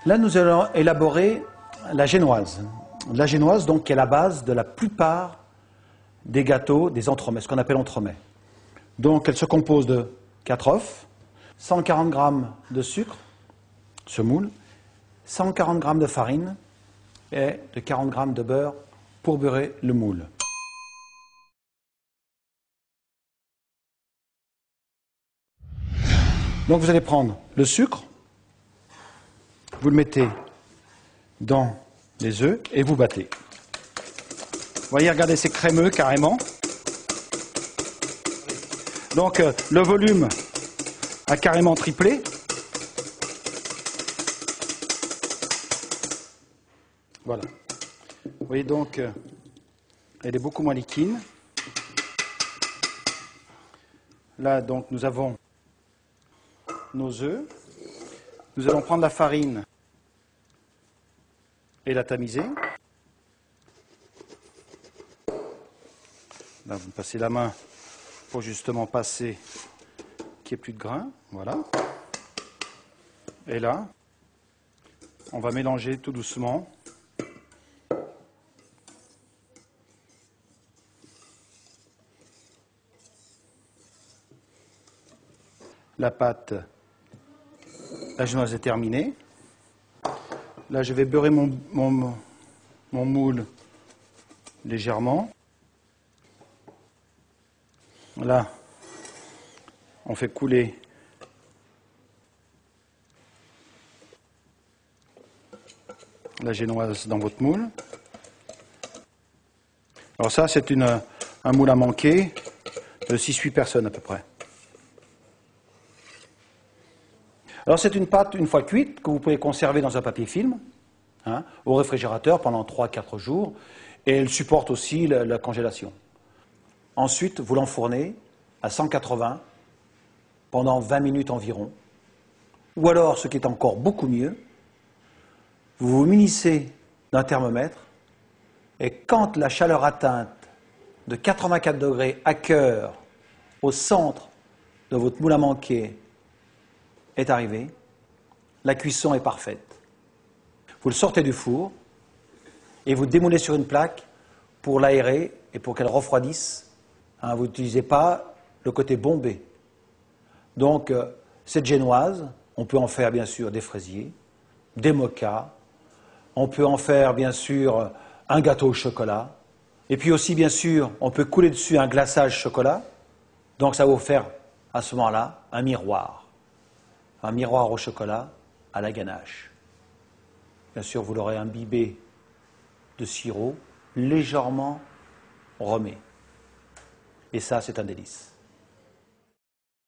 Là, nous allons élaborer la génoise. La génoise, donc, qui est la base de la plupart des gâteaux, des entremets, ce qu'on appelle entremets. Donc, elle se compose de 4 œufs, 140 g de sucre, semoule, 140 g de farine et de 40 g de beurre pour beurrer le moule. Donc, vous allez prendre le sucre, vous le mettez dans les œufs et vous battez. Vous voyez, regardez, c'est crémeux carrément. Donc le volume a carrément triplé. Voilà. Vous voyez donc, elle est beaucoup moins liquide. Là, donc, nous avons nos œufs. Nous allons prendre la farine et la tamiser. Là, vous passez la main pour justement passer qu'il n'y ait plus de grains. Voilà. Et là, on va mélanger tout doucement. La pâte, la génoise est terminée. Là, je vais beurrer mon moule légèrement. Là, on fait couler la génoise dans votre moule. Alors ça, c'est un moule à manquer de 6-8 personnes à peu près. Alors c'est une pâte, une fois cuite, que vous pouvez conserver dans un papier film, au réfrigérateur pendant 3-4 jours, et elle supporte aussi la congélation. Ensuite, vous l'enfournez à 180 pendant 20 minutes environ. Ou alors, ce qui est encore beaucoup mieux, vous vous munissez d'un thermomètre et quand la chaleur atteinte de 84 degrés à cœur au centre de votre moule à manquer est arrivée, la cuisson est parfaite. Vous le sortez du four et vous démoulez sur une plaque pour l'aérer et pour qu'elle refroidisse. Vous n'utilisez pas le côté bombé. Donc, cette génoise, on peut en faire bien sûr des fraisiers, des mokas, on peut en faire bien sûr un gâteau au chocolat, et puis aussi bien sûr, on peut couler dessus un glaçage chocolat, donc ça va vous faire à ce moment-là un miroir au chocolat à la ganache. Bien sûr, vous l'aurez imbibé de sirop légèrement romé. Et ça, c'est un délice.